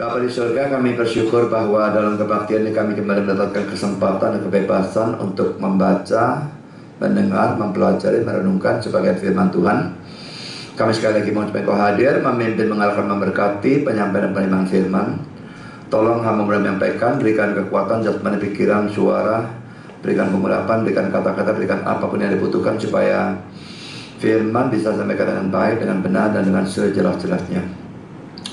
Bapa di surga, kami bersyukur bahwa dalam kebaktian ini kami kembali mendapatkan kesempatan dan kebebasan untuk membaca, mendengar, mempelajari, merenungkan sebagian firman Tuhan. Kami sekali lagi mau Engkau hadir, memimpin, mengarahkan, memberkati penyampaian dan penerimaan firman. Tolong hamba menyampaikan, berikan kekuatan, jasmani, pikiran, suara, berikan pengurapan, berikan kata-kata, berikan apapun yang dibutuhkan supaya firman bisa disampaikan dengan baik, dengan benar, dan dengan sejelas-jelasnya.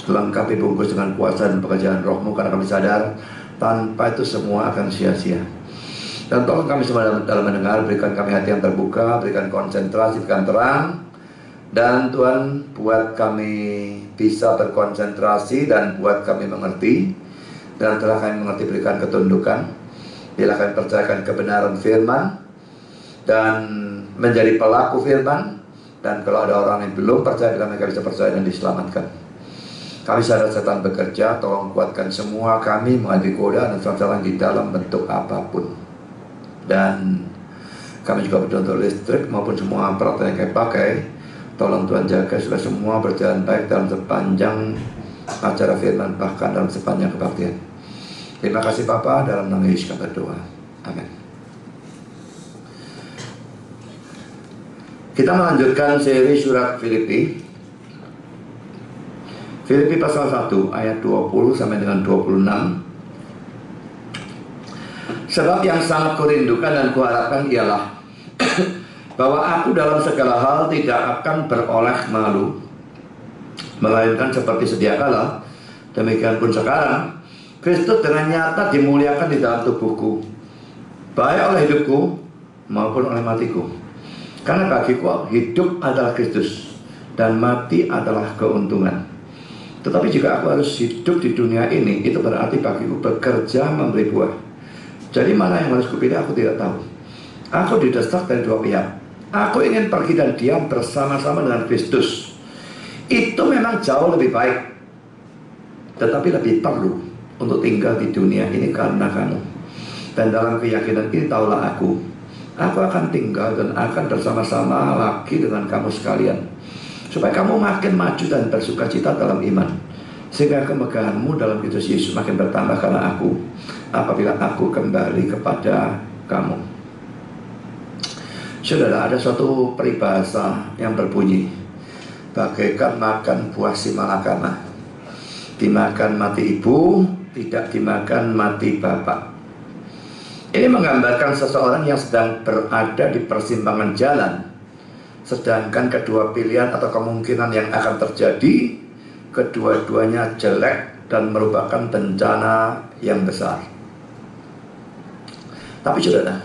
Lengkapi bungkus dengan kuasa dan pekerjaan rohmu, karena kami sadar tanpa itu semua akan sia-sia. Dan tolong kami semua dalam mendengar, berikan kami hati yang terbuka, berikan konsentrasi, berikan terang. Dan Tuhan, buat kami bisa berkonsentrasi dan buat kami mengerti. Dan telah kami mengerti, berikan ketundukan. Bila kami percayakan kebenaran firman dan menjadi pelaku firman. Dan kalau ada orang yang belum percaya, bila mereka bisa percaya dan diselamatkan. Kami sadar setan bekerja, tolong kuatkan semua kami menghadapi godaan dan serangan di dalam bentuk apapun. Dan kami juga berdoa untuk listrik maupun semua peralatan yang kami pakai. Tolong Tuhan jaga supaya semua berjalan baik dalam sepanjang acara firman, bahkan dalam sepanjang kebaktian. Terima kasih Bapa, dalam nama Yesus kami berdoa. Amin. Kita melanjutkan seri surat Filipi. Filipi pasal 1 ayat 20 sampai dengan 26. Sebab yang sangat kurindukan dan kuharapkan ialah bahwa aku dalam segala hal tidak akan beroleh malu, melainkan seperti sedia kala, demikian pun sekarang Kristus dengan nyata dimuliakan di dalam tubuhku, baik oleh hidupku maupun oleh matiku. Karena bagiku hidup adalah Kristus dan mati adalah keuntungan. Tetapi jika aku harus hidup di dunia ini, itu berarti bagiku bekerja memberi buah. Jadi mana yang harus kupilih aku tidak tahu. Aku didesak dari dua pihak. Aku ingin pergi dan diam bersama-sama dengan Kristus. Itu memang jauh lebih baik. Tetapi lebih perlu untuk tinggal di dunia ini karena kamu. Dan dalam keyakinan ini tahulah aku akan tinggal dan akan bersama-sama lagi dengan kamu sekalian, supaya kamu makin maju dan bersukacita dalam iman, sehingga kemegahanmu dalam Kristus Yesus makin bertambah karena aku, apabila aku kembali kepada kamu. Saudara, ada suatu peribahasa yang berbunyi, bagaikan makan buah si malakama, dimakan mati ibu, tidak dimakan mati bapak. Ini menggambarkan seseorang yang sedang berada di persimpangan jalan, sedangkan kedua pilihan atau kemungkinan yang akan terjadi, kedua-duanya jelek dan merupakan bencana yang besar. Tapi saudara,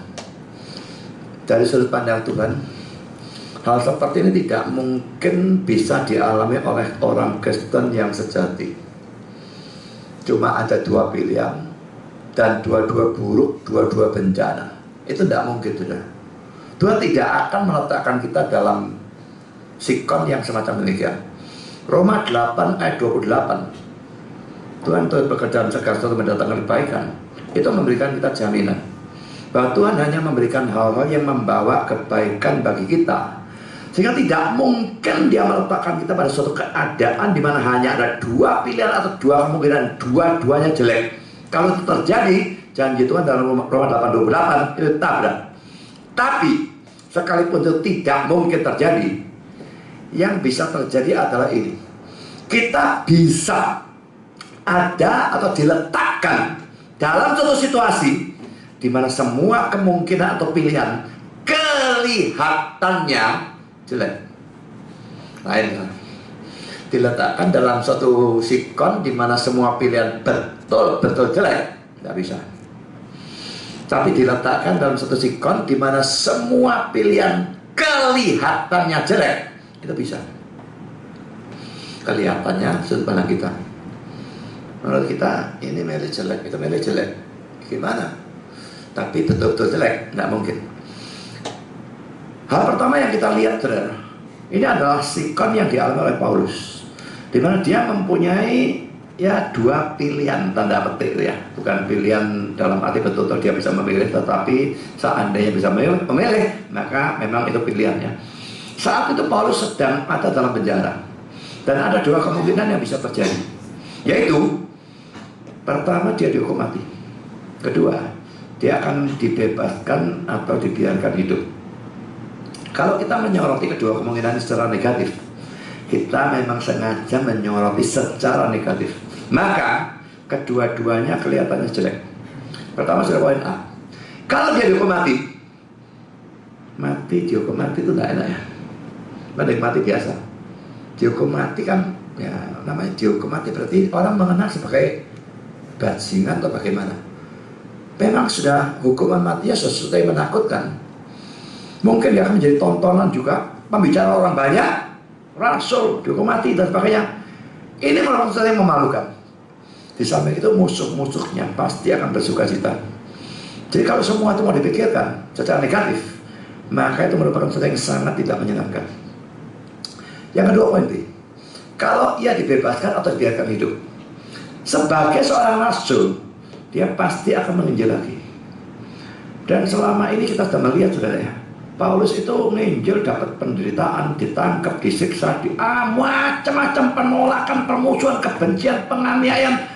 dari sudut pandang Tuhan, hal seperti ini tidak mungkin bisa dialami oleh orang Kristen yang sejati. Cuma ada dua pilihan, dan dua-dua buruk, dua-dua bencana. Itu tidak mungkin, saudara. Tuhan tidak akan meletakkan kita dalam sikon yang semacam demikian. Roma 8 ayat 28. Tuhan turut bekerja dalam segala sesuatu mendatangkan kebaikan. Itu memberikan kita jaminan bahwa Tuhan hanya memberikan hal-hal yang membawa kebaikan bagi kita. Sehingga tidak mungkin Dia meletakkan kita pada suatu keadaan di mana hanya ada dua pilihan atau dua kemungkinan, dua-duanya jelek. Kalau itu terjadi, janji Tuhan dalam Roma 8:28 itu tabrak. Tapi sekalipun itu tidak mungkin terjadi, yang bisa terjadi adalah ini: kita bisa ada atau diletakkan dalam suatu situasi di mana semua kemungkinan atau pilihan kelihatannya jelek. Lain, diletakkan dalam suatu sikon di mana semua pilihan betul-betul jelek, tidak bisa. Tapi diletakkan dalam satu sikon di mana semua pilihan kelihatannya jelek, itu bisa. Kelihatannya sudut pandang kita, menurut kita ini milih jelek, itu milih jelek, gimana? Tapi betul-betul jelek, tidak mungkin. Hal pertama yang kita lihat, saudara, ini adalah sikon yang dialami oleh Paulus, di mana dia mempunyai ya dua pilihan, tanda petik ya, bukan pilihan dalam arti betul-betul dia bisa memilih, tetapi seandainya bisa memilih, maka memang itu pilihannya. Saat itu Paulus sedang ada dalam penjara, dan ada dua kemungkinan yang bisa terjadi, yaitu Pertama, dia dihukum mati. Kedua, dia akan dibebaskan atau dibiarkan hidup. Kalau kita menyoroti kedua kemungkinan secara negatif, kita memang sengaja menyoroti secara negatif, maka kedua-duanya kelihatannya jelek. Pertama, sudah poin A. Kalau dia dihukum mati, dihukum mati itu tidak enak ya. Mending mati biasa. Dihukum mati kan, ya namanya dihukum mati berarti orang mengenal sebagai bajingan atau bagaimana. Memang sudah hukuman mati ya sesuatu yang menakutkan. Mungkin dia akan menjadi tontonan juga, pembicara orang banyak, rasul dihukum mati dan sebagainya. Ini merupakan sesuatu yang memalukan. Di samping itu musuh-musuhnya pasti akan bersuka cita. Jadi kalau semua itu mau dipikirkan secara negatif, maka itu merupakan sesuatu yang sangat tidak menyenangkan. Yang kedua poin B, kalau ia dibebaskan atau dibiarkan hidup, sebagai seorang rasul, dia pasti akan menginjil lagi. Dan selama ini kita sudah melihat, saudara ya, Paulus itu menginjil, dapat penderitaan, ditangkap, disiksa, macam-macam penolakan, permusuhan, kebencian, penganiayaan.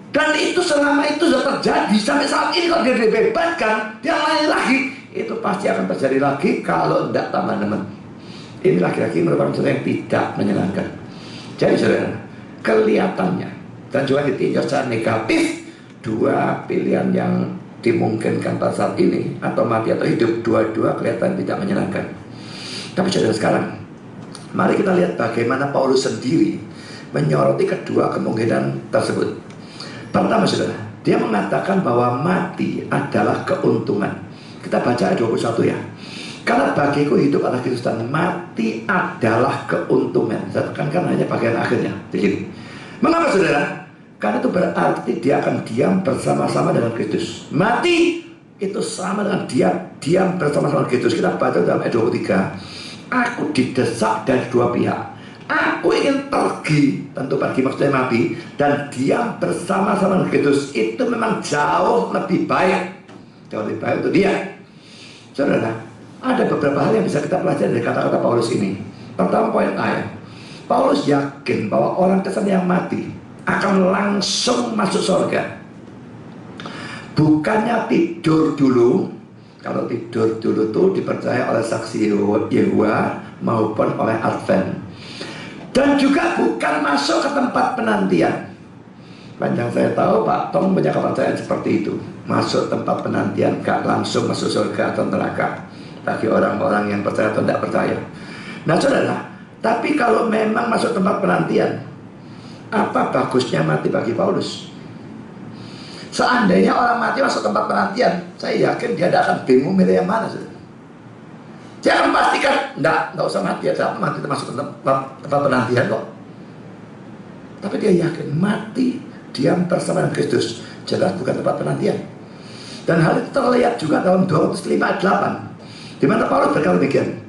Dan itu selama itu sudah terjadi sampai saat ini. Kalau dia dibebaskan, dia lagi, itu pasti akan terjadi lagi kalau tidak, teman-teman. Ini lagi-lagi merupakan sesuatu yang tidak menyenangkan. Jadi saudara, kelihatannya dan juga ditinjau secara negatif, dua pilihan yang dimungkinkan pada saat ini, atau mati atau hidup, dua-dua kelihatan tidak menyenangkan. Tapi saudara sekarang, mari kita lihat bagaimana Paulus sendiri menyoroti kedua kemungkinan tersebut. Pertama saudara, dia mengatakan bahwa mati adalah keuntungan. Kita baca ayat 21 ya. Karena bagiku hidup adalah Kristus dan mati adalah keuntungan. Saya tekankan hanya bagian akhirnya di sini. Mengapa saudara? Karena itu berarti dia akan diam bersama-sama dengan Kristus. Mati itu sama dengan diam bersama-sama dengan Kristus. Kita baca dalam ayat 23. Aku didesak dari dua pihak. Aku ingin pergi, tentu pergi maksudnya mati, dan diam bersama-sama dengan Kristus. Itu memang jauh lebih baik. Jauh lebih baik untuk dia. Saudara, ada beberapa hal yang bisa kita pelajari dari kata-kata Paulus ini. Pertama, poin A ya. Paulus yakin bahwa orang Kristen yang mati akan langsung masuk surga. Bukannya tidur dulu. Kalau tidur dulu itu dipercaya oleh saksi Yehuwa maupun oleh Advent. Dan juga bukan masuk ke tempat penantian. Panjang saya tahu Pak Tom punya kepercayaan seperti itu. Masuk tempat penantian, gak langsung masuk surga atau neraka. Bagi orang-orang yang percaya atau tidak percaya. Nah saudara, tapi kalau memang masuk tempat penantian, apa bagusnya mati bagi Paulus? Seandainya orang mati masuk tempat penantian, saya yakin dia tidak akan bingung milih yang mana. Dia akan pastikan, enggak usah mati, ya mati masuk tempat penantian kok. Tapi dia yakin mati diam bersama dengan Kristus, jelas bukan tempat penantian. Dan hal itu terlihat juga dalam 205 ayat 8, di mana Paulus berkata demikian.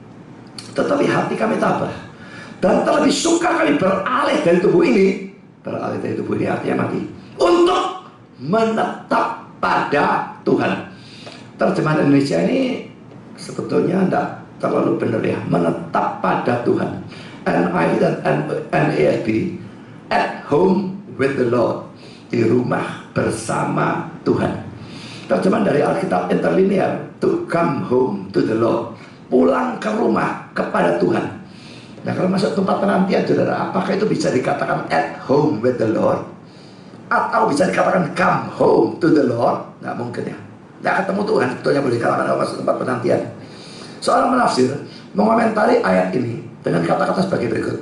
Tetapi hati kami tabah dan terlebih suka kami beralih dari tubuh ini. Beralih dari tubuh ini artinya mati, untuk menetap pada Tuhan. Terjemahan Indonesia ini sebetulnya tidak terlalu benar ya. Menetap pada Tuhan. NIV dan NASB, at home with the Lord, di rumah bersama Tuhan. Terjemahan dari Alkitab Interlinear, to come home to the Lord, pulang ke rumah kepada Tuhan. Nah kalau masuk tempat penantian saudara, apakah itu bisa dikatakan at home with the Lord? Atau bisa dikatakan come home to the Lord? Nggak mungkin ya. Nggak ketemu Tuhan, sebetulnya boleh dikatakan kalau masuk tempat penantian. Seorang penafsir mengomentari ayat ini dengan kata-kata sebagai berikut.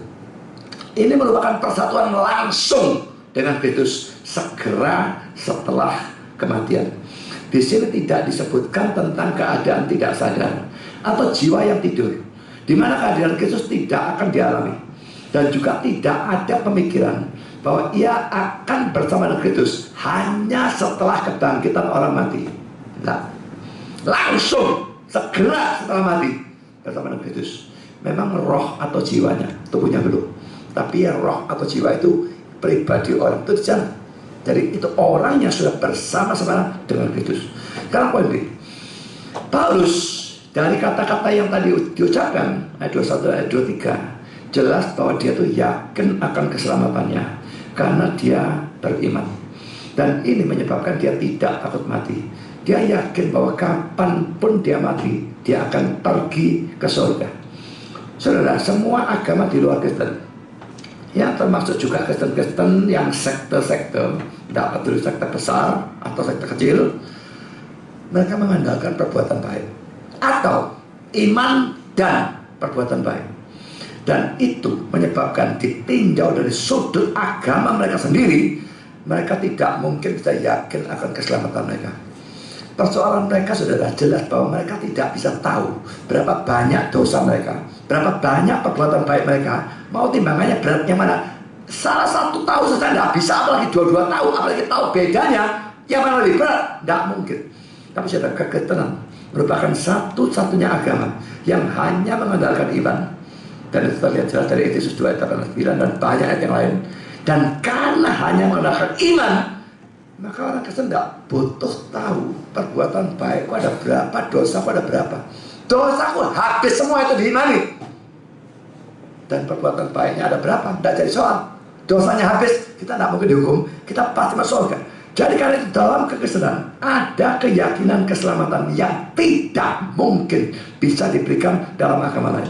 Ini merupakan persatuan langsung dengan Kristus segera setelah kematian. Di sini tidak disebutkan tentang keadaan tidak sadar atau jiwa yang tidur, di mana kehadiran Kristus tidak akan dialami, dan juga tidak ada pemikiran bahwa ia akan bersama dengan Kristus hanya setelah kebangkitan orang mati. Nah, langsung segera setelah mati bersama dengan Kristus. Memang roh atau jiwanya, tubuhnya belum, tapi ya roh atau jiwa itu pribadi orang itu di sana. Jadi itu orang yang sudah bersama-sama dengan Kristus. Sekarang poin B, Paulus dari kata-kata yang tadi diucapkan ayat 21 ayat 23 jelas bahwa dia tuh yakin akan keselamatannya karena dia beriman. Dan ini menyebabkan dia tidak takut mati. Dia yakin bahwa kapanpun dia mati, dia akan pergi ke surga. Saudara, semua agama di luar Kristen, ya termasuk juga Kristen-Kristen yang sekte-sekte, tidak peduli sekte besar atau sekte kecil, mereka mengandalkan perbuatan baik atau iman dan perbuatan baik. Dan itu menyebabkan ditinjau dari sudut agama mereka sendiri, mereka tidak mungkin bisa yakin akan keselamatan mereka. Persoalan mereka saudara jelas bahwa mereka tidak bisa tahu berapa banyak dosa mereka, berapa banyak perbuatan baik mereka. Mau timbangannya beratnya mana? Salah satu tahu saja tidak bisa, apalagi dua-dua tahu, apalagi tahu bedanya, yang mana lebih berat? Tidak mungkin. Tapi saudara, kekristenan merupakan satu-satunya agama yang hanya mengandalkan iman. Dan itu terlihat jelas dari Efesus 2 ayat 8-9 dan banyak ayat yang lain. Dan karena hanya mengandalkan iman, maka orang Kristen tidak butuh tahu perbuatan baikku ada berapa, dosaku ada berapa. Dosaku habis semua itu diimani. Dan perbuatan baiknya ada berapa, tidak jadi soal. Dosanya habis, kita tidak mungkin dihukum, kita pasti masuk surga. Jadi karena itu dalam kekristenan ada keyakinan keselamatan yang tidak mungkin bisa diberikan dalam agama lain.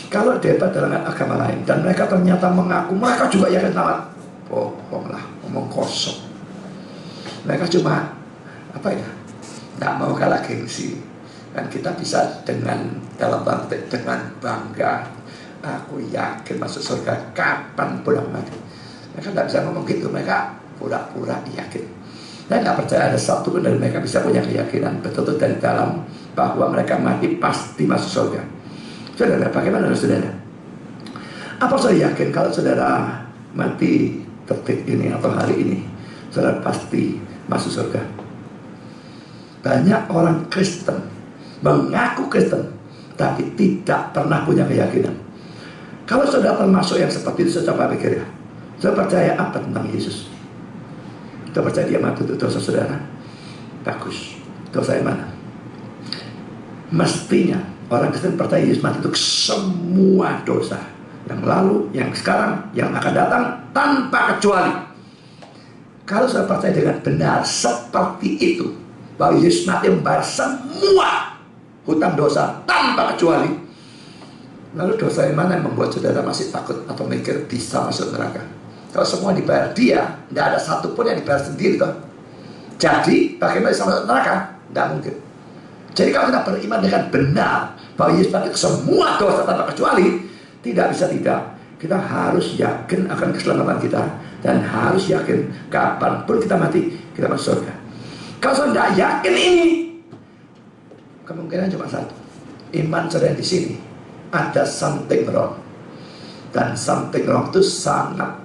Kalau debat dalam agama lain dan mereka ternyata mengaku mereka juga yakin selamat, bohonglah, ngomong kosong. Mereka cuma tidak mau kalah gengsi. Dan kita bisa dengan dalam praktek dengan bangga, aku yakin masuk surga kapan pulang mati. Mereka tidak bisa ngomong gitu, mereka pura-pura yakin. Dan tidak percaya ada satu pun dari mereka bisa punya keyakinan betul-betul dari dalam bahwa mereka mati pasti masuk surga. Saudara, bagaimana saudara? Apa saudara yakin kalau saudara mati detik ini atau hari ini, saudara pasti masuk surga? Banyak orang Kristen mengaku Kristen, tapi tidak pernah punya keyakinan. Kalau saudara termasuk yang seperti itu, coba pikir ya. Saudara percaya apa tentang Yesus? Saudara percaya dia mati untuk dosa saudara? Bagus. Dosa yang mana? Mestinya orang Kristen percaya Yesus mati untuk semua dosa, yang lalu, yang sekarang, yang akan datang, tanpa kecuali. Kalau saya percaya dengan benar seperti itu, bahwa Yesus mati membayar semua hutang dosa tanpa kecuali, lalu dosa yang mana yang membuat saudara masih takut atau mikir bisa masuk neraka? Kalau semua dibayar dia, tidak ada satupun yang dibayar sendiri toh. Jadi bagaimana bisa masuk neraka? Tidak mungkin. Jadi kalau kita beriman dengan benar bahwa Yesus mati semua dosa tanpa kecuali, tidak bisa tidak. Kita harus yakin akan keselamatan kita dan harus yakin kapanpun kita mati kita masuk surga. Kalau saudara tidak yakin ini, kemungkinan cuma satu. Iman saudara di sini ada something wrong, dan something wrong itu sangat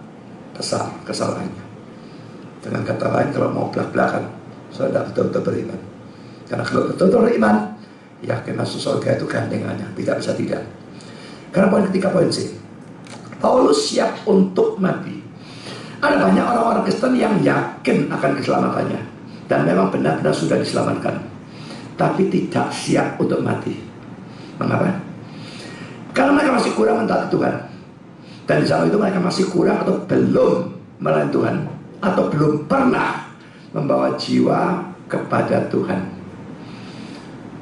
besar kesalahannya. Dengan kata lain, kalau mau belak-belakan, saudara betul-betul beriman. Karena kalau betul-betul beriman, yakin masuk surga itu gandengannya, tidak bisa tidak. Karena poin ketiga, poin C, Paulus siap untuk mati. Ada banyak orang-orang Kristen yang yakin akan keselamatannya dan memang benar-benar sudah diselamatkan, tapi tidak siap untuk mati. Mengapa? Karena mereka masih kurang mentaati Tuhan. Dan di saat itu mereka masih kurang atau belum melayani Tuhan, atau belum pernah membawa jiwa kepada Tuhan.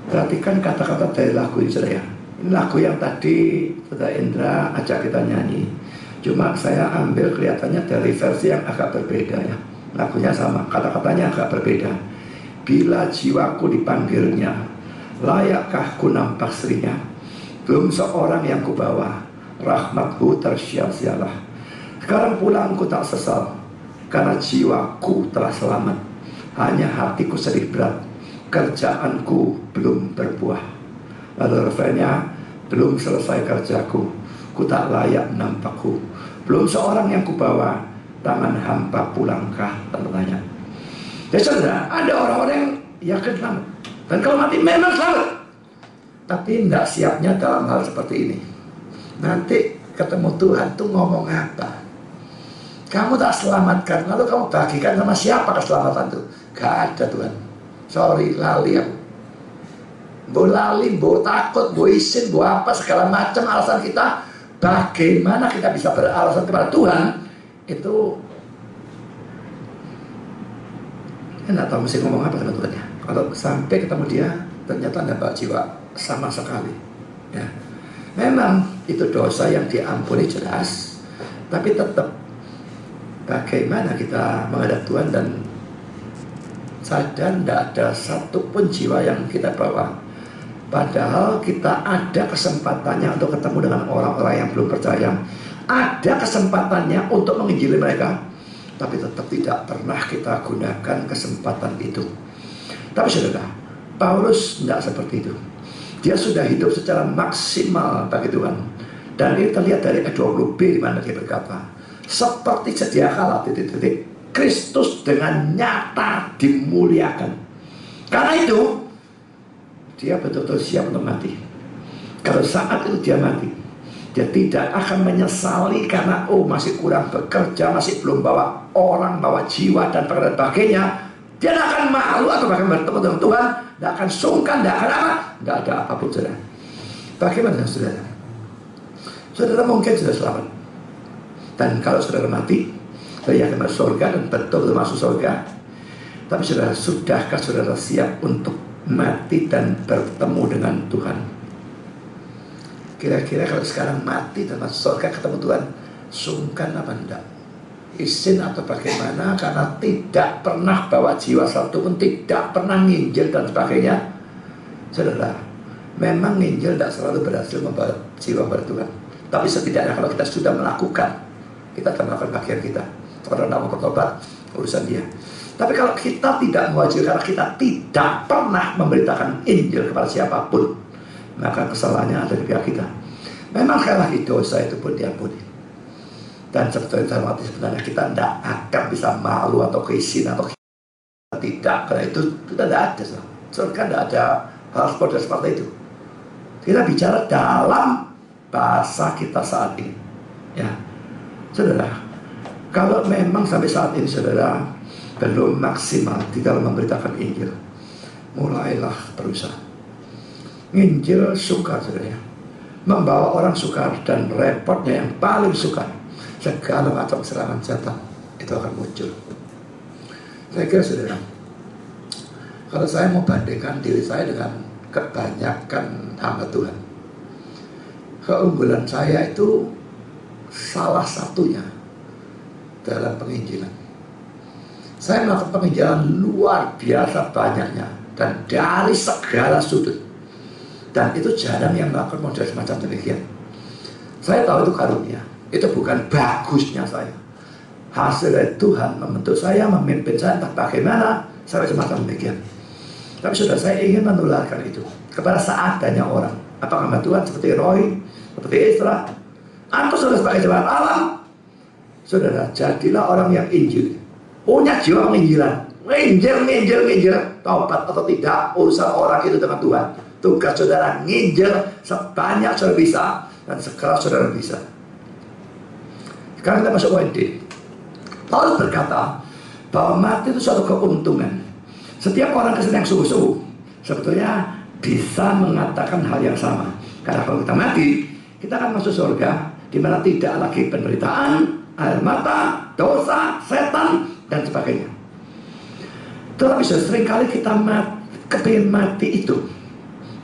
Perhatikan kata-kata dari lagu ini saudara. Ini lagu yang tadi saudara Indra ajak kita nyanyi. Cuma saya ambil kelihatannya dari versi yang agak berbeda ya. Lagunya sama, kata-katanya agak berbeda. Bila jiwaku dipanggilnya, layakkah ku nampak serinya? Belum seorang yang kubawa, rahmatku tersia-sialah. Sekarang pulang ku tak sesal, karena jiwaku telah selamat. Hanya hatiku sedih berat, kerjaanku belum berbuah. Lalu refrennya, belum selesai kerjaku, ku tak layak nampakku. Belum seorang yang kubawa, tangan hampa pulangkah? Tanya. Ya saudara, ada orang-orang yang yakin selamat, dan kalau mati memang selamat, tapi tidak siapnya dalam hal seperti ini. Nanti ketemu Tuhan tuh ngomong apa? Kamu tak selamatkan, lalu kamu bagikan sama siapa keselamatan itu? Gak ada Tuhan. Sorry, lali aku. Bo lali, bo takut, bo isin, bo apa segala macam alasan kita. Bagaimana kita bisa beralasan kepada Tuhan? Itu Nggak tahu mesti ngomong apa sama Tuhan ya. Kalau sampai ketemu dia, ternyata tidak bawa jiwa sama sekali. Ya. Memang itu dosa yang diampuni jelas, tapi tetap bagaimana kita menghadap Tuhan dan sadar tidak ada satupun jiwa yang kita bawa. Padahal kita ada kesempatannya untuk ketemu dengan orang-orang yang belum percaya. Ada kesempatannya untuk menginjili mereka, tapi tetap tidak pernah kita gunakan kesempatan itu. Tapi saudara, Paulus tidak seperti itu. Dia sudah hidup secara maksimal bagi Tuhan. Dan ini terlihat dari ayat 20b di mana dia berkata, seperti sedia kala titik-titik Kristus dengan nyata dimuliakan. Karena itu dia betul-betul siap untuk mati. Kalau saat itu dia mati, dia tidak akan menyesali karena masih kurang bekerja, masih belum bawa orang, bawa jiwa dan sebagainya. Dia tidak akan malu atau bahkan bertemu dengan Tuhan, tidak akan sungkan, tidak akan apa, tidak ada apapun saudara. Bagaimana saudara? Saudara mungkin sudah selamat, dan kalau saudara mati, saya akan masuk surga dan betul-betul masuk surga. Tapi saudara, sudahkah saudara siap untuk mati dan bertemu dengan Tuhan? Kira-kira kalau sekarang mati dan masuk surga ketemu Tuhan, sungkan apa enggak? Izin atau bagaimana? Karena tidak pernah bawa jiwa satu pun, tidak pernah nginjil dan sebagainya. Saudara, memang nginjil tidak selalu berhasil membawa jiwa kepada Tuhan, tapi setidaknya kalau kita sudah melakukan, kita akan melakukan bagian kita. Kalau tidak mau bertobat, urusan dia. Tapi kalau kita tidak mewajibkan karena kita tidak pernah memberitakan Injil kepada siapapun, maka kesalahannya ada di pihak kita. Memang sekali lagi dosa itu pun diampuni. Dan sebetulnya kita tidak akan bisa malu atau keizin atau tidak, karena itu kita tidak ada. Surga tidak ada hal seperti itu. Kita bicara dalam bahasa kita saat ini. Ya, saudara, kalau memang sampai saat ini saudara belum maksimal di dalam memberitakan Injil, mulailah berusaha. Injil sukar saudara, membawa orang sukar, dan repotnya yang paling sukar, segala macam serangan setan itu akan muncul. Saya kira saudara, kalau saya mau bandingkan diri saya dengan kebanyakan hamba Tuhan, keunggulan saya itu salah satunya dalam penginjilan. Saya melakukan penginjilan luar biasa banyaknya dan dari segala sudut, dan itu jarang yang melakukan model semacam demikian. Saya tahu itu karunia, itu bukan bagusnya saya. Hasil dari Tuhan membentuk saya, memimpin saya, entah bagaimana sampai semacam demikian. Tapi sudah saya ingin menularkan itu kepada seadanya orang. Apakah hamba Tuhan seperti Roy, seperti Isra, atau sudah sebagai jemaat alam? Saudara, jadilah orang yang Injil, punya jiwa penginjilan. Nginjil, taubat atau tidak, urusan orang itu dengan Tuhan. Tugas saudara nginjil sebanyak saudara bisa dan sekeras saudara bisa. Sekarang kita masuk poin D. Paulus berkata bahwa mati itu suatu keuntungan. Setiap orang Kristen yang sungguh-sungguh sebetulnya bisa mengatakan hal yang sama. Karena kalau kita mati, kita akan masuk surga, di mana tidak lagi penderitaan, air mata, dosa, setan, dan sebagainya. Tetapi seringkali kita kepingin mati itu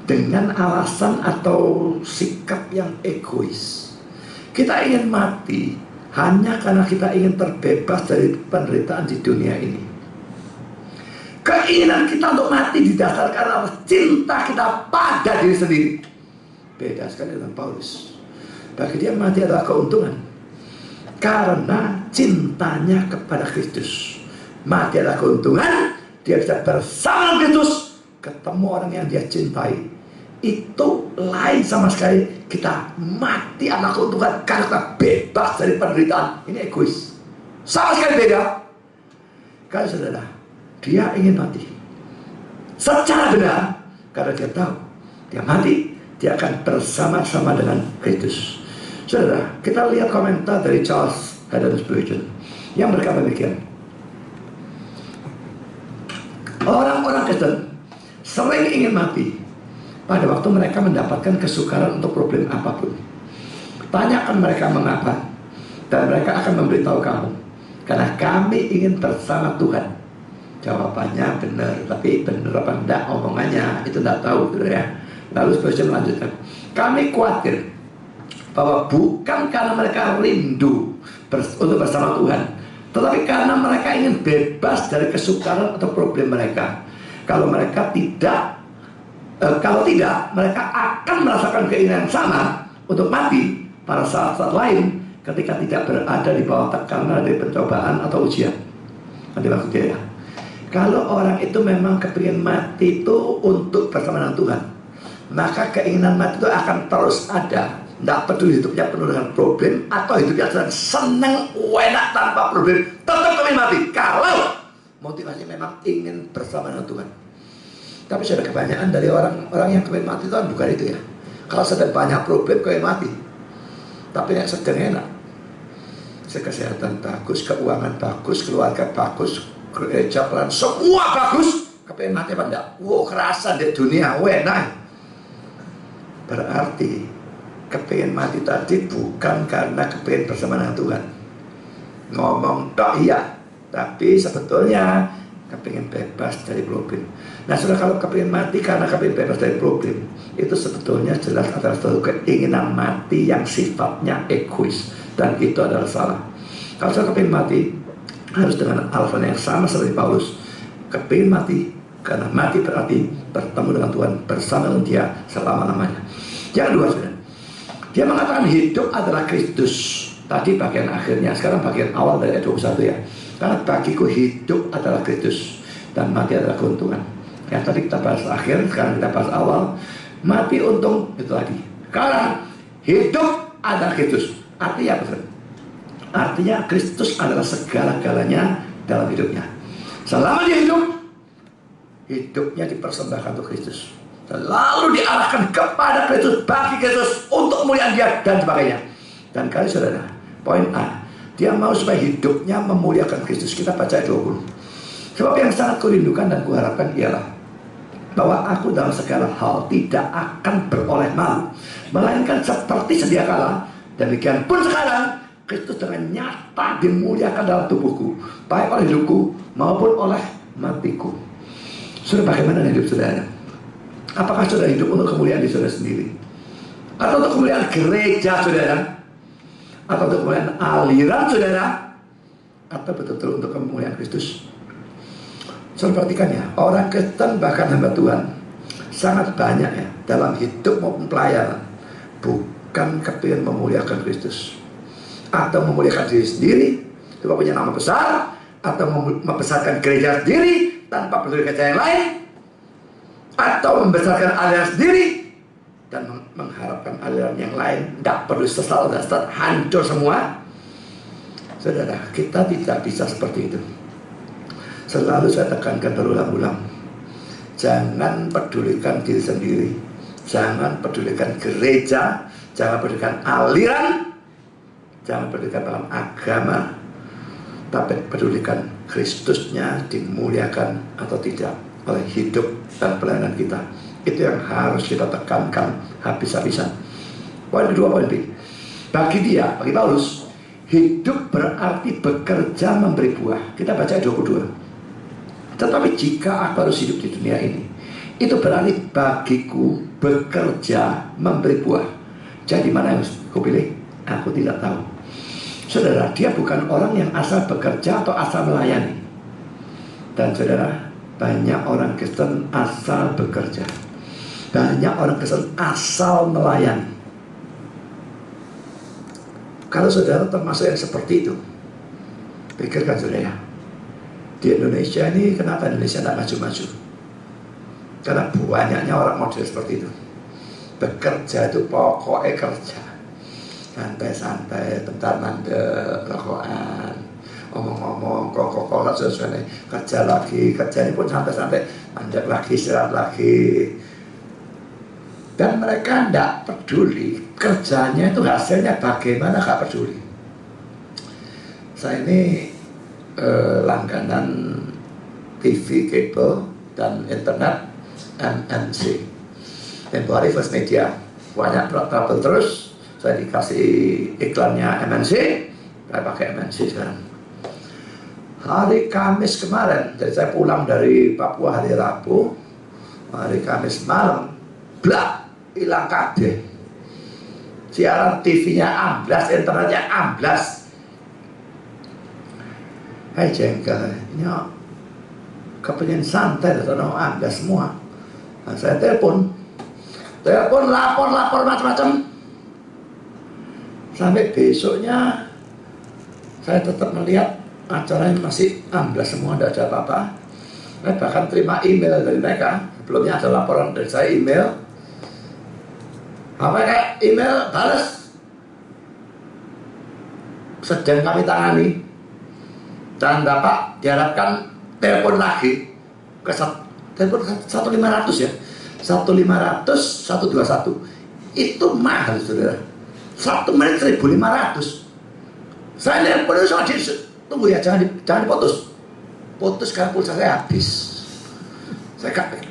dengan alasan atau sikap yang egois. Kita ingin mati hanya karena kita ingin terbebas dari penderitaan di dunia ini. Keinginan kita untuk mati didasarkan atas cinta kita pada diri sendiri. Beda sekali dengan Paulus. Bagi dia mati adalah keuntungan karena cintanya kepada Kristus. Mati adalah keuntungan, dia bisa bersama Kristus, ketemu orang yang dia cintai. Itu lain sama sekali. Kita mati adalah keuntungan karena kita bebas dari penderitaan. Ini egois, sama sekali beda. Kalau saudara, dia ingin mati secara benar karena dia tahu dia mati, dia akan bersama-sama dengan Kristus. Saudara, kita lihat komentar dari Charles Haddon Spurgeon yang berkata demikian: orang-orang Kristen sering ingin mati pada waktu mereka mendapatkan kesukaran untuk problem apapun. Tanyakan mereka mengapa, dan mereka akan memberitahu kamu, karena kami ingin bersama Tuhan. Jawabannya benar, tapi benar apa enggak omongannya itu enggak tahu, saudara ya. Lalu seterusnya melanjutkan, kami khawatir bahwa bukan karena mereka rindu untuk bersama Tuhan, tetapi karena mereka ingin bebas dari kesukaran atau problem mereka. Kalau tidak, mereka akan merasakan keinginan sama untuk mati pada saat-saat lain ketika tidak berada di bawah tekanan dari pencobaan atau ujian. Nanti maksudnya ya. Kalau orang itu memang kepingin mati itu untuk bersama dengan Tuhan, maka keinginan mati itu akan terus ada. Tidak peduli hidupnya penuh dengan problem atau hidupnya senang, enak tanpa problem, tetap kepingin mati. Kalau motivasi memang ingin bersama dengan Tuhan. Tapi sudah kebanyakan dari orang yang kepingin mati itu bukan itu ya. Kalau sedang banyak problem kepingin mati, tapi yang sedang enak, kesehatan bagus, keuangan bagus, keluarga bagus, gereja pelan, semua bagus, kepingin mati apa enggak? Wow, kerasa di dunia, enak. Berarti kepingin mati tadi bukan karena kepingin bersama dengan Tuhan. Ngomong tak iya, tapi sebetulnya kepingin bebas dari problem. Nah, sudah kalau kepingin mati karena kepingin bebas dari problem, itu sebetulnya jelas adalah suatu keinginan mati yang sifatnya egois, dan itu adalah salah. Kalau sudah kepingin mati, harus dengan alasan yang sama seperti Paulus. Kepingin mati karena mati berarti bertemu dengan Tuhan, bersama dengan Dia selama-lamanya. Yang kedua, saudara, dia mengatakan hidup adalah Kristus. Tadi bagian akhirnya, sekarang bagian awal dari ayat 21 ya. Karena bagiku hidup adalah Kristus dan mati adalah keuntungan. Yang tadi kita bahas akhir, sekarang kita bahas awal. Mati untung, itu tadi. Sekarang hidup adalah Kristus. Artinya apa, saudara? Artinya Kristus adalah segala-galanya dalam hidupnya. Selama dia hidup, hidupnya dipersembahkan untuk Kristus, selalu diarahkan kepada Kristus, bagi Kristus, untuk kemuliaan Dia dan sebagainya. Dan kali saudara, poin A, dia mau supaya hidupnya memuliakan Kristus. Kita baca ayat 20. Sebab yang sangat kurindukan dan kuharapkan ialah bahwa aku dalam segala hal tidak akan beroleh malu, melainkan seperti sedia kala, demikian pun sekarang Kristus dengan nyata dimuliakan dalam tubuhku, baik oleh hidupku maupun oleh matiku. Saudara, bagaimana hidup saudara? Apakah saudara hidup untuk kemuliaan di saudara sendiri? Atau untuk kemuliaan gereja saudara? Atau untuk kemuliaan aliran saudara? Atau betul-betul untuk kemuliaan Kristus? Saudara perhatikan ya, orang Kristen bahkan hamba Tuhan sangat banyak ya, dalam hidup maupun pelayanan, bukan kepingin memuliakan Kristus, atau memuliakan diri sendiri, supaya punya nama besar, atau membesarkan gereja sendiri tanpa peduli gereja yang lain, atau membesarkan aliran sendiri dan mengharapkan aliran yang lain tidak perlu sesal dan hancur semua. Saudara, kita tidak bisa seperti itu. Selalu saya tekankan berulang-ulang, jangan pedulikan diri sendiri, jangan pedulikan gereja, jangan pedulikan aliran, jangan pedulikan dalam agama, tapi pedulikan Kristusnya dimuliakan atau tidak oleh hidup dan pelayanan kita. Itu yang harus kita tekankan habis-habisan. Poin kedua, poin B. Bagi dia, bagi Paulus, hidup berarti bekerja memberi buah. Kita baca 22. Tetapi jika aku harus hidup di dunia ini, itu berarti bagiku bekerja memberi buah. Jadi mana yang aku pilih? Aku tidak tahu. Saudara, dia bukan orang yang asal bekerja atau asal melayani. Dan saudara, banyak orang Kristen asal bekerja, banyak orang Kristen asal melayani. Kalau saudara termasuk yang seperti itu, pikirkan saudara, di Indonesia ini kenapa Indonesia tidak maju-maju? Karena banyaknya orang model seperti itu. Bekerja itu pokoknya kerja, santai-santai, bentar mandek, rokokan, ngomong-ngomong, kok sesuai, kerja lagi, kerja ini pun santai-santai, mandek lagi, istirahat lagi. Dan mereka tidak peduli kerjanya itu hasilnya bagaimana, gak peduli. Saya ini langganan TV, kabel, dan internet MNC, tempo hari First Media, banyak trouble terus. Saya dikasih iklannya MNC, saya pakai MNC sekarang. Hari Kamis kemarin, jadi saya pulang dari Papua hari Rabu, hari Kamis malam, blak, hilang kabeh. Siaran TV-nya amblas, internetnya amblas. Hai jengkel, ini kepengen santai atau amblas semua. Nah, saya telepon, lapor macam-macam. Sampai besoknya saya tetap melihat acaranya masih amblas semua, tidak ada apa-apa. Saya bahkan terima email dari mereka. Sebelumnya ada laporan dari saya email. Apa kayak email balas, sedang kami tangani dan Bapak diharapkan telepon lagi ke telepon 1500 ya, 1500 121 itu mahal saudara, 1 menit 1500. Saya telepon itu sama dia, tunggu ya, jangan putus karena pulsa saya habis. Saya kata,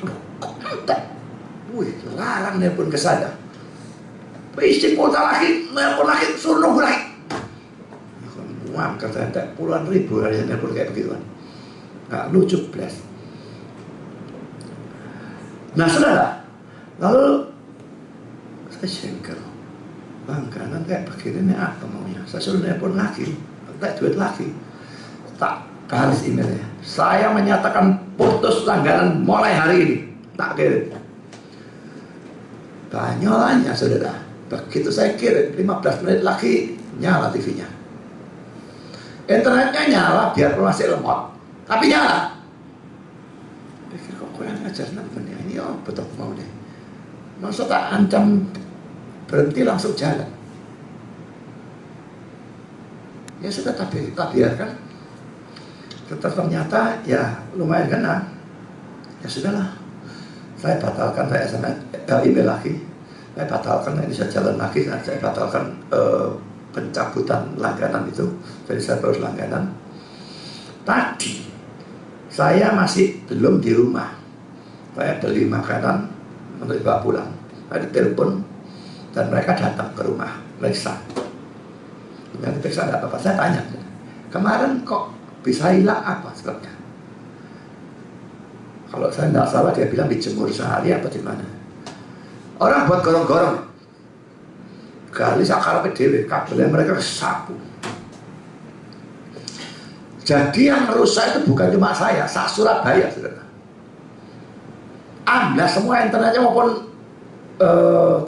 larang telepon ke saya. Isi pulsa lagi, telepon lagi, suruh nunggu lagi. Muam kata puluhan ribu hari telepon kayak begitu kan. Nggak lucu belas. Nah saudara, lalu saya jengkel. Langganan kayak begini ini apa maunya? Saya suruh telepon lagi, tak duit lagi. Tak balas emailnya. Saya menyatakan putus langganan mulai hari ini. Tak kirim. Banyolanya saudara. Begitu saya kirim, 15 menit lagi nyala TV-nya. Internetnya nyala biar masih lemot, tapi nyala. Pikir kok kurang ajar namanya ini, oh betul mau deh. Masa tak ancam berhenti langsung jalan. Ya sudah, tapi tak biarkan. Ternyata ya lumayan kena. Ya sudahlah, saya batalkan, saya SMS, email lagi. Saya batalkan, ini bisa jalan lagi. Saya batalkan pencabutan langganan itu. Jadi saya terus langganan. Tadi saya masih belum di rumah. Saya beli makanan untuk dibawa pulang. Saya ditelepon dan mereka datang ke rumah, periksa. Yang diperiksa ada apa? Saya tanya, kemarin kok bisa hilang apa sebabnya? Kalau saya tidak salah dia bilang dijemur sehari apa di mana. Orang buat gorong-gorong, gali sakar PDW, kabelnya mereka kesapu. Jadi yang merusak itu bukan cuma saya Surabaya, saudara. Amblas semua internetnya maupun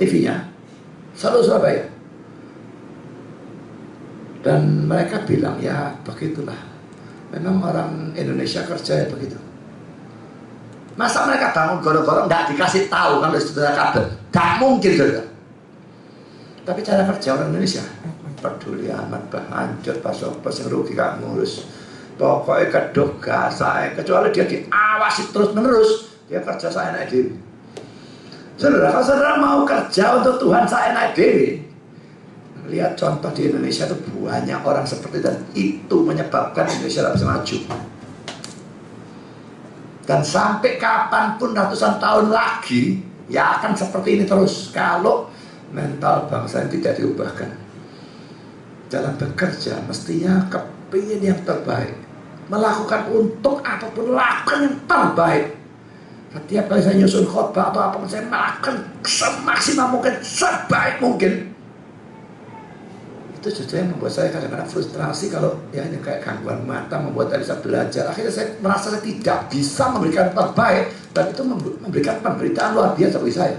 TV-nya, seluruh Surabaya. Dan mereka bilang, ya begitulah. Memang orang Indonesia kerja ya begitu. Masa mereka bangun gorong-gorong nggak dikasih tahu kalau sudah kabel? Gak mungkin, saudara. Tapi cara kerja orang Indonesia peduli amat, hancur pas yang rugi gak ngurus. Pokoknya kedok gasai, kecuali dia diawasi terus menerus, dia kerja saya naik diri. Saudara, kalau saudara mau kerja untuk Tuhan saya naik diri, lihat contoh di Indonesia itu banyak orang seperti dan itu menyebabkan Indonesia tidak bisa maju. Dan sampai kapanpun ratusan tahun lagi ya akan seperti ini terus kalau mental bangsa yang tidak diubahkan. Dalam bekerja mestinya kepingin yang terbaik, melakukan untuk apapun lakukan yang terbaik. Setiap kali saya nyusun khotbah atau apapun saya melakukan semaksimal mungkin, sebaik mungkin. Itu justru yang membuat saya kadang-kadang frustrasi kalau ya ini kayak gangguan mata membuat saya bisa belajar. Akhirnya saya merasa saya tidak bisa memberikan terbaik dan itu memberikan penderitaan luar biasa bagi saya.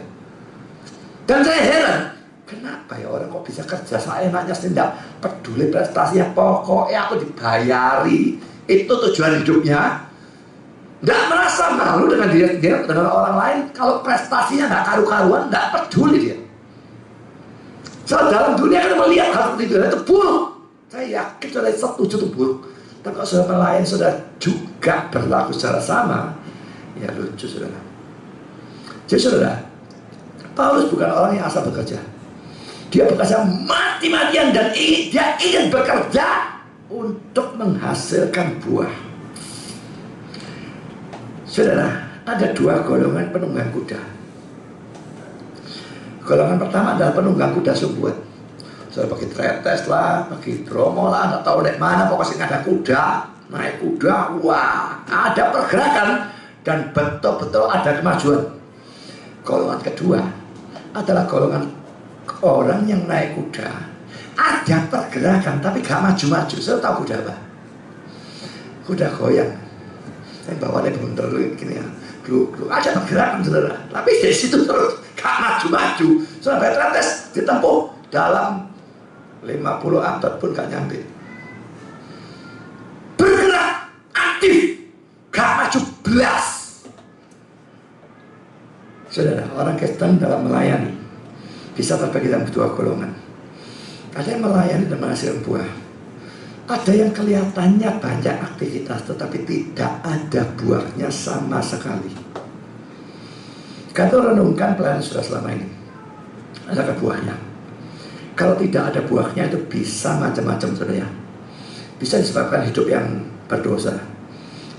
Dan saya heran, kenapa ya orang kok bisa kerja seenaknya sendiri, tidak peduli prestasinya, pokoknya aku dibayari, itu tujuan hidupnya. Tidak merasa malu dengan dia dengan orang lain. Kalau prestasinya nggak karu-karuan, nggak peduli dia. So, dalam dunia kita melihat hal seperti itu buruk. Saya yakin sudah setuju itu buruk. Tapi kalau saudara lain sudah juga berlaku secara sama, ya lucu saudara. Jadi saudara, Paulus bukan orang yang asal bekerja. Dia bekerja mati-matian dan dia ingin bekerja untuk menghasilkan buah. Saudara, ada dua golongan penunggang kuda. Golongan pertama adalah penunggang kuda sumbuan. Saudara pakai tretes lah, pakai bromo lah, nggak tahu dari mana, pokoknya ada kuda, naik kuda, wah, ada pergerakan dan betul-betul ada kemajuan. Golongan kedua adalah golongan orang yang naik kuda, ada pergerakan tapi gak maju-maju. Saya tahu kuda apa? Kuda goyang. Saya bawaannya belum terlalu gini ya. Ada pergerakan saudara, tapi dari situ terus gak maju-maju. Sampai tes ditempuh dalam 50 abad pun gak nyampe. Bergerak, aktif, gak maju belas. Saudara, orang Kristen dalam melayani bisa terbagi dalam dua golongan. Ada yang melayani dan menghasilkan buah. Ada yang kelihatannya banyak aktivitas tetapi tidak ada buahnya sama sekali. Kalau renungkan pelayanan sudah selama ini, adakah buahnya? Kalau tidak ada buahnya itu bisa macam-macam saudara. Bisa disebabkan hidup yang berdosa,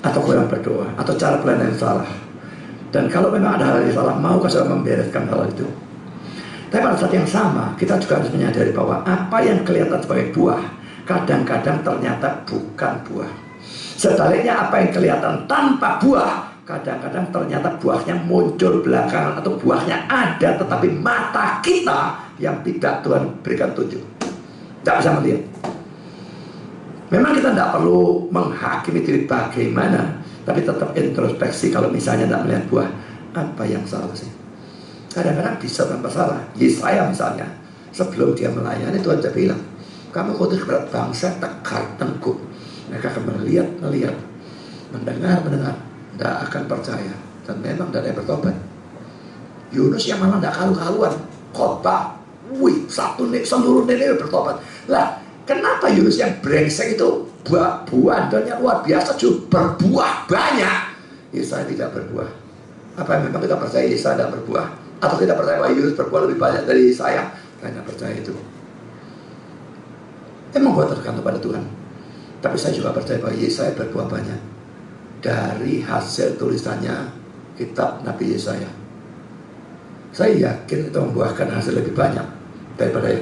atau kurang berdoa, atau cara pelayanan yang salah. Dan kalau memang ada hal yang salah, maukah saudara membereskan hal itu? Tapi pada saat yang sama, kita juga harus menyadari bahwa apa yang kelihatan sebagai buah kadang-kadang ternyata bukan buah. Sebaliknya apa yang kelihatan tanpa buah kadang-kadang ternyata buahnya muncul belakangan, atau buahnya ada tetapi mata kita yang tidak Tuhan berikan tunjuk, tidak bisa melihat. Memang kita tidak perlu menghakimi diri bagaimana, tapi tetap introspeksi. Kalau misalnya tidak melihat buah, apa yang salah sih? Kadang-kadang bisa tanpa salah. Yesaya misalnya, sebelum dia melayani Tuhan sudah bilang, kamu kotor berat bangsa tegar tengkuk. Mereka akan melihat, mendengar, tidak akan percaya. Dan memang tidak ada yang bertobat. Yunus yang malah tidak kalu-kaluan, khotbah, seluruh Niniwe bertobat. Lah, kenapa Yunus yang brengsek itu buahnya luar biasa, juga berbuah banyak? Yesaya tidak berbuah. Apa memang kita percaya Yesaya tidak berbuah? Atau tidak percaya bahwa Yunus berbuah lebih banyak dari Yesaya? Karena percaya itu. Emang buat tergantung pada Tuhan. Tapi saya juga percaya bahwa Yesaya berbuah banyak dari hasil tulisannya kitab Nabi Yesaya. Saya yakin itu membuahkan hasil lebih banyak daripada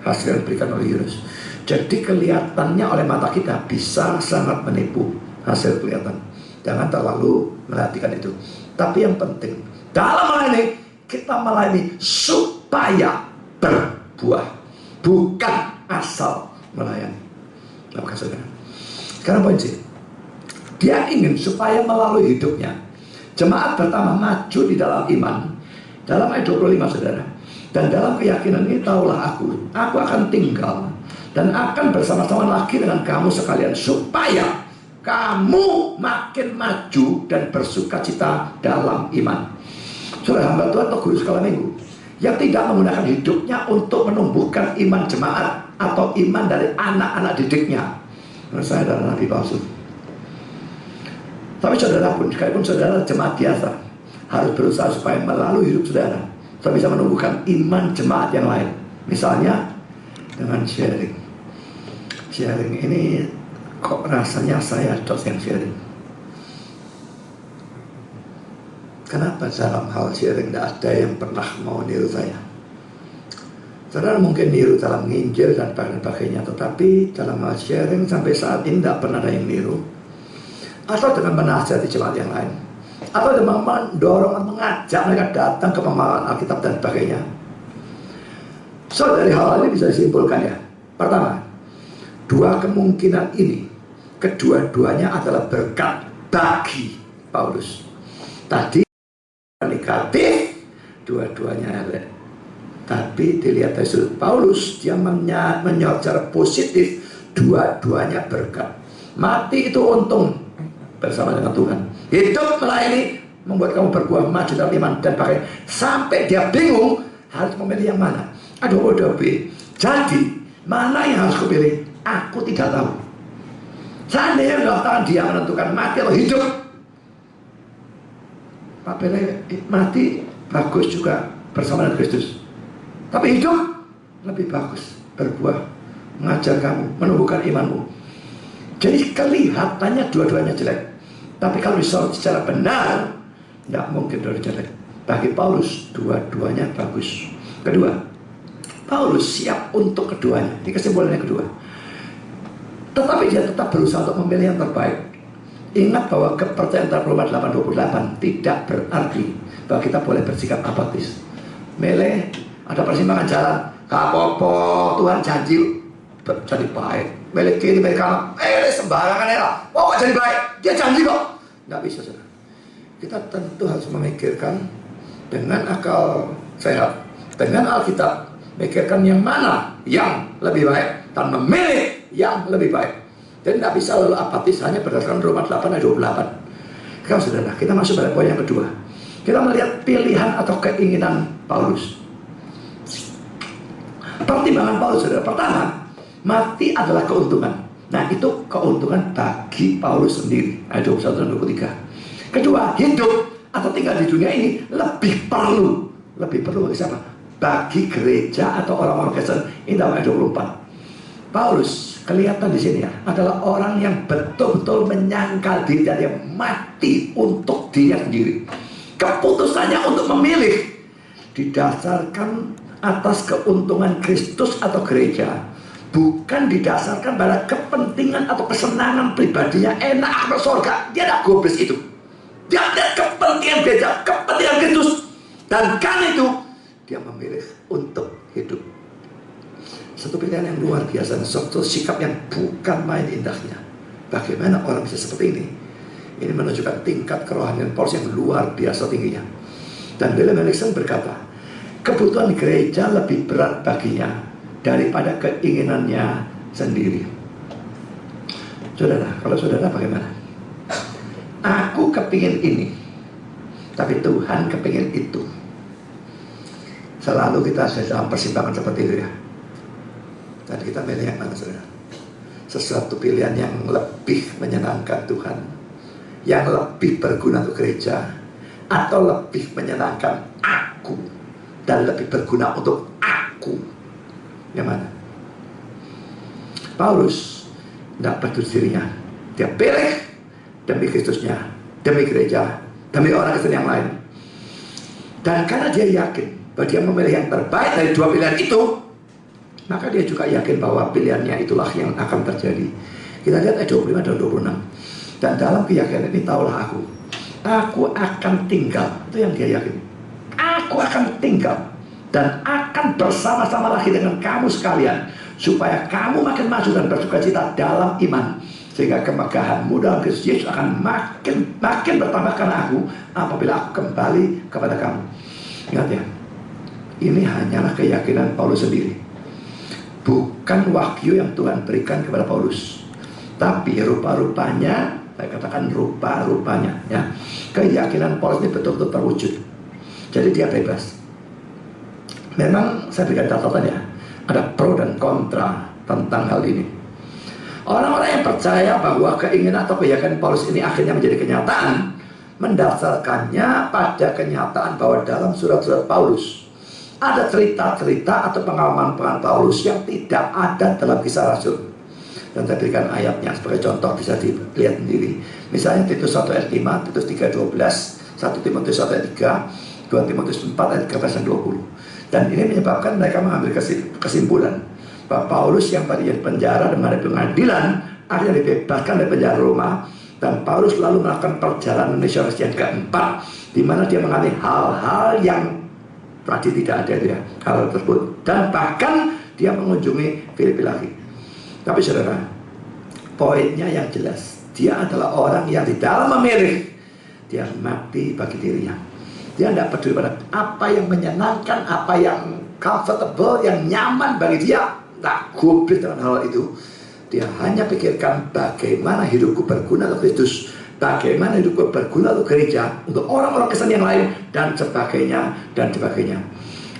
hasil yang diberikan oleh Yunus. Jadi kelihatannya oleh mata kita bisa sangat menipu hasil kelihatan. Jangan terlalu merhatikan itu. Tapi yang penting dalam hal ini kita melayani supaya berbuah, bukan asal melayani. Apakah saudara? Sekarang poin C. Dia ingin supaya melalui hidupnya jemaat bertambah maju di dalam iman. Dalam ayat 25 saudara. Dan dalam keyakinan ini taulah aku akan tinggal dan akan bersama-sama lagi dengan kamu sekalian, supaya kamu makin maju dan bersukacita dalam iman. Saudara, hamba Tuhan atau guru sekolah minggu yang tidak menggunakan hidupnya untuk menumbuhkan iman jemaat atau iman dari anak-anak didiknya, menurut saya adalah nabi palsu. Tapi saudara pun, sekalipun saudara jemaat biasa, harus berusaha supaya melalui hidup saudara bisa menumbuhkan iman jemaat yang lain. Misalnya dengan sharing. Sharing ini kok rasanya saya dosen sharing. Kenapa dalam hal sharing tidak ada yang pernah mau niru saya? Saudara mungkin niru dalam nginjil dan sebagainya, tetapi dalam hal sharing sampai saat ini tidak pernah ada yang niru. Atau dengan menasihati jemaat yang lain, atau dengan mendorong, mengajak mereka datang ke pemahaman Alkitab dan sebagainya. So dari hal ini bisa disimpulkan ya. Pertama, dua kemungkinan ini kedua-duanya adalah berkat bagi Paulus. Tadi negatif, dua-duanya elek. Tapi dilihat dari sudut Paulus, dia menyorot secara positif, dua-duanya berkat. Mati itu untung bersama dengan Tuhan. Hidup melayani membuat kamu berbuah maju dalam iman dan pakai. Sampai dia bingung harus memilih yang mana. Aduh, jadi mana yang harus kupilih? Aku tidak tahu. Seandainya dalam tangan dia menentukan mati atau hidup, Pak Pele mati bagus juga bersama dengan Kristus. Tapi hidup lebih bagus, berbuah, mengajar kamu, menumbuhkan imanmu. Jadi kelihatannya dua-duanya jelek. Tapi kalau disorot secara benar, tidak mungkin dua jelek. Bagi Paulus, dua-duanya bagus. Kedua, Paulus siap untuk keduanya. Ini kesimpulan yang kedua. Tetapi dia tetap berusaha untuk memilih yang terbaik. Ingat bahwa kepercayaan terhadap Roma 8:28 tidak berarti bahwa kita boleh bersikap apatis. Milih, ada persimpangan jalan, gak apa-apa, Tuhan janji jadi baik. Milih kiri, milih kanan, sembarangan ya, kok jadi baik, dia janji kok. Nggak bisa, saudara. Kita tentu harus memikirkan dengan akal sehat, dengan Alkitab, memikirkan yang mana yang lebih baik dan memilih yang lebih baik. Jadi tidak bisa lalu apatis hanya berdasarkan Roma 8 ayat 28. Sekarang saudara, kita masuk pada poin yang kedua. Kita melihat pilihan atau keinginan Paulus. Pertimbangan Paulus, saudara. Pertama, mati adalah keuntungan. Nah, itu keuntungan bagi Paulus sendiri. Ayat 21 dan 23. Kedua, hidup atau tinggal di dunia ini lebih perlu. Lebih perlu bagi siapa? Bagi gereja atau orang-orang Kristen. Ini dalam ayat 24. Paulus kelihatan di sini ya, adalah orang yang betul-betul menyangkal diri dan dia mati untuk dirinya sendiri. Keputusannya untuk memilih didasarkan atas keuntungan Kristus atau gereja, bukan didasarkan pada kepentingan atau kesenangan pribadinya. Enak atau surga, dia tidak gobes itu. Dia ada kepentingan gereja, kepentingan Kristus, dan karena itu dia memilih untuk hidup. Satu pilihan yang luar biasa, satu sikap yang bukan main indahnya. Bagaimana orang bisa seperti ini? Ini menunjukkan tingkat kerohanian Paulus yang luar biasa tingginya. Dan William Hendriksen berkata, kebutuhan gereja lebih berat baginya daripada keinginannya sendiri. Saudara, kalau saudara bagaimana? Aku kepingin ini, tapi Tuhan kepingin itu. Selalu kita dalam persimpangan seperti itu ya. Dan kita milih yang mana, saudara? Sesuatu pilihan yang lebih menyenangkan Tuhan, yang lebih berguna untuk gereja, atau lebih menyenangkan aku dan lebih berguna untuk aku. Yang mana? Paulus tidak peduli dirinya. Dia pilih demi Kristusnya, demi gereja, demi orang Kristen yang lain. Dan karena dia yakin bahwa dia memilih yang terbaik dari dua pilihan itu, maka dia juga yakin bahwa pilihannya itulah yang akan terjadi. Kita lihat ayat 25 dan 26. Dan dalam keyakinan ini taulah aku akan tinggal. Itu yang dia yakin. Aku akan tinggal dan akan bersama-sama lagi dengan kamu sekalian, supaya kamu makin maju dan bersukacita dalam iman, sehingga kemegahanmu dalam Kristus Yesus akan makin bertambah karena aku, apabila aku kembali kepada kamu. Ingat ya, ini hanyalah keyakinan Paulus sendiri, bukan wahyu yang Tuhan berikan kepada Paulus. Tapi rupa-rupanya, saya katakan rupa-rupanya ya, keyakinan Paulus ini betul-betul terwujud. Jadi dia bebas. Memang saya berikan catatan ya, ada pro dan kontra tentang hal ini. Orang-orang yang percaya bahwa keinginan atau keyakinan Paulus ini akhirnya menjadi kenyataan, mendasarkannya pada kenyataan bahwa dalam surat-surat Paulus ada cerita-cerita atau pengalaman-pengalaman Paulus yang tidak ada dalam Kisah Rasul. Dan saya berikan ayatnya sebagai contoh, bisa dilihat sendiri. Misalnya Titus 1 ayat 5, Titus 3:12, 1 Timotius 1 ayat 3, 2 Timotius 4 ayat 13 dan 20. Dan ini menyebabkan mereka mengambil kesimpulan bahwa Paulus yang tadinya di penjara dan menghadapi pengadilan akhirnya dibebaskan dari penjara Roma. Dan Paulus lalu melakukan perjalanan misionaris yang keempat, di mana dia mengalami hal-hal yang tadi tidak ada ya, hal tersebut. Dan bahkan dia mengunjungi Filipi lagi. Tapi saudara, poinnya yang jelas, dia adalah orang yang di dalam memilih, dia mati bagi dirinya. Dia tidak peduli pada apa yang menyenangkan, apa yang comfortable, yang nyaman bagi dia. Tak gubris dengan hal itu. Dia hanya pikirkan bagaimana hidupku berguna untuk Kristus, bagaimana hidupku berguna untuk gereja, untuk orang-orang Kristen yang lain, dan sebagainya, dan sebagainya.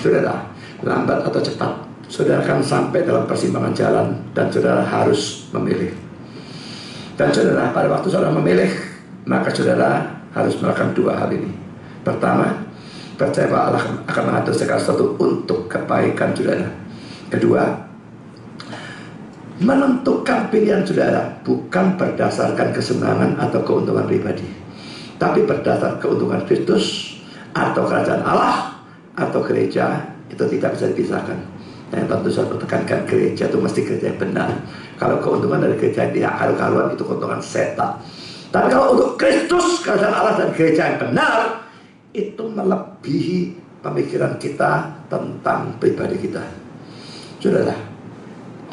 Saudara, lambat atau cepat, saudara akan sampai dalam persimpangan jalan, dan saudara harus memilih. Dan saudara, pada waktu saudara memilih, maka saudara harus melakukan dua hal ini. Pertama, percaya bahwa Allah akan mengatur segala sesuatu untuk kebaikan saudara. Kedua, menentukan pilihan saudara bukan berdasarkan kesenangan atau keuntungan pribadi, tapi berdasarkan keuntungan Kristus atau kerajaan Allah atau gereja. Itu tidak bisa dipisahkan. Dan tentu saya tekankan, gereja itu mesti gereja yang benar. Kalau keuntungan dari gereja tidak karu-karuan, itu keuntungan setan. Tapi kalau untuk Kristus, kerajaan Allah dan gereja yang benar, itu melebihi pemikiran kita tentang pribadi kita. Saudara,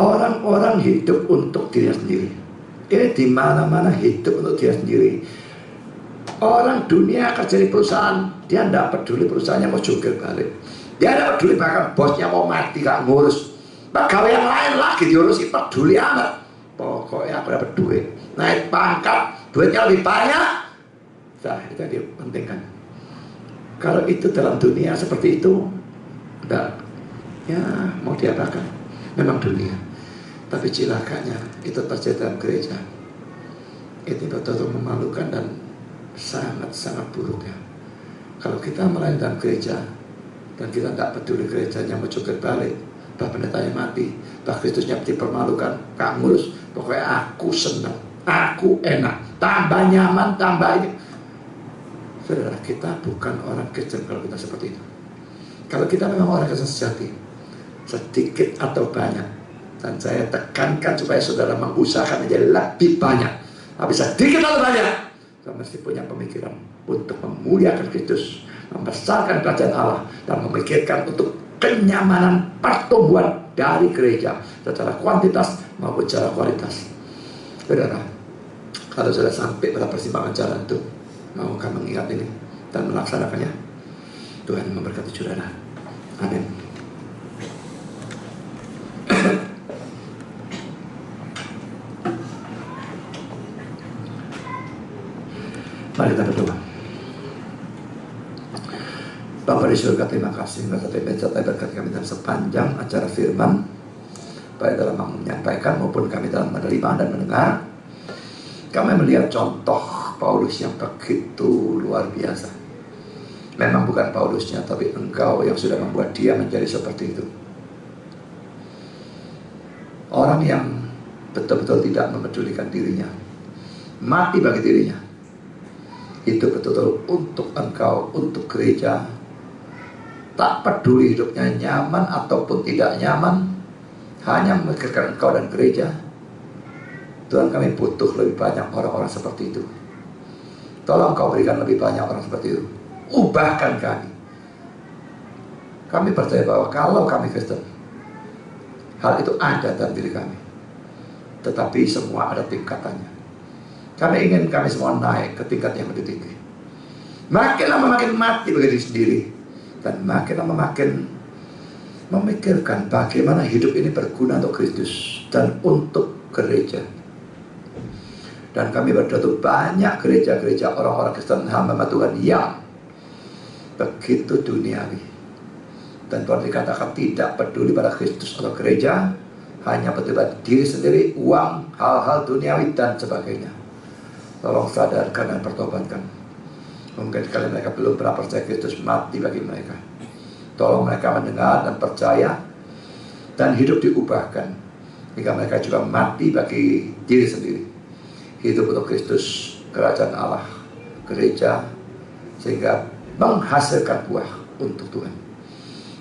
orang-orang hidup untuk dirinya sendiri. Ini di mana-mana hidup untuk dirinya sendiri. Orang dunia kerja di perusahaan, dia tidak peduli perusahaannya mau jungkir balik. Dia tidak peduli bahkan bosnya mau mati, gak ngurus. Pegawai yang lain lagi diurusi, peduli amat. Pokoknya aku dapat duit, naik pangkat, duitnya lebih banyak. Nah, itu yang dipentingkan. Kalau itu dalam dunia seperti itu, enggak, ya mau diapakan? Memang dunia. Tapi cilakanya itu terjadi dalam gereja. Itu betul-betul memalukan dan sangat-sangat buruk ya. Kalau kita melayani dalam gereja dan kita tidak peduli gerejanya mau jungkir balik, bah pendetanya mati, bah Kristusnya dipermalukan, gak ngurus, pokoknya aku senang, aku enak, tambah nyaman, tambah ini. Saudara, kita bukan orang Kristen kalau kita seperti itu. Kalau kita memang orang Kristen sejati, sedikit atau banyak, dan saya tekankan supaya saudara mengusahakan menjadi lebih banyak, tapi sedikit atau banyak, kita mesti punya pemikiran untuk memuliakan Kristus, membesarkan kerajaan Allah, dan memikirkan untuk kenyamanan pertumbuhan dari gereja secara kuantitas maupun secara kualitas. Saudara, kalau sudah sampai pada persimpangan jalan itu, maukah mengingat ini dan melaksanakannya? Tuhan memberkati saudara. Amin. Mari kita berdoa. Bapa di surga, terima kasih berkati kami dalam sepanjang acara firman, baik dalam menyampaikan maupun kami dalam menerima dan mendengar. Kami melihat contoh Paulus yang begitu luar biasa. Memang bukan Paulusnya, tapi Engkau yang sudah membuat dia menjadi seperti itu. Orang yang betul-betul tidak memedulikan dirinya, mati bagi dirinya, itu betul-betul untuk Engkau, untuk gereja. Tak peduli hidupnya nyaman ataupun tidak nyaman, hanya memikirkan Engkau dan gereja. Tuhan, kami butuh lebih banyak orang-orang seperti itu. Tolong Kau berikan lebih banyak orang seperti itu. Ubahkan kami. Kami percaya bahwa kalau kami Kristen, hal itu ada dalam diri kami. Tetapi semua ada tingkatannya. Kami ingin kami semua naik ke tingkat yang lebih tinggi. Makin lama makin mati bagi diri sendiri, dan makin lama makin memikirkan bagaimana hidup ini berguna untuk Kristus dan untuk gereja. Dan kami berdoa banyak gereja-gereja orang-orang Kristen hamba Tuhan yang begitu duniawi, dan Tuhan dikatakan tidak peduli pada Kristus atau gereja, hanya peduli pada diri sendiri, uang, hal-hal duniawi dan sebagainya. Tolong sadarkan dan pertobatkan. Mungkin sekali mereka belum pernah percaya Kristus mati bagi mereka. Tolong mereka mendengar dan percaya dan hidup diubahkan, hingga mereka juga mati bagi diri sendiri, hidup untuk Kristus, kerajaan Allah, gereja, sehingga menghasilkan buah untuk Tuhan.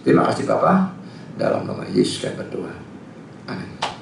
Terima kasih Bapa, dalam nama Yesus kami berdoa. Amin.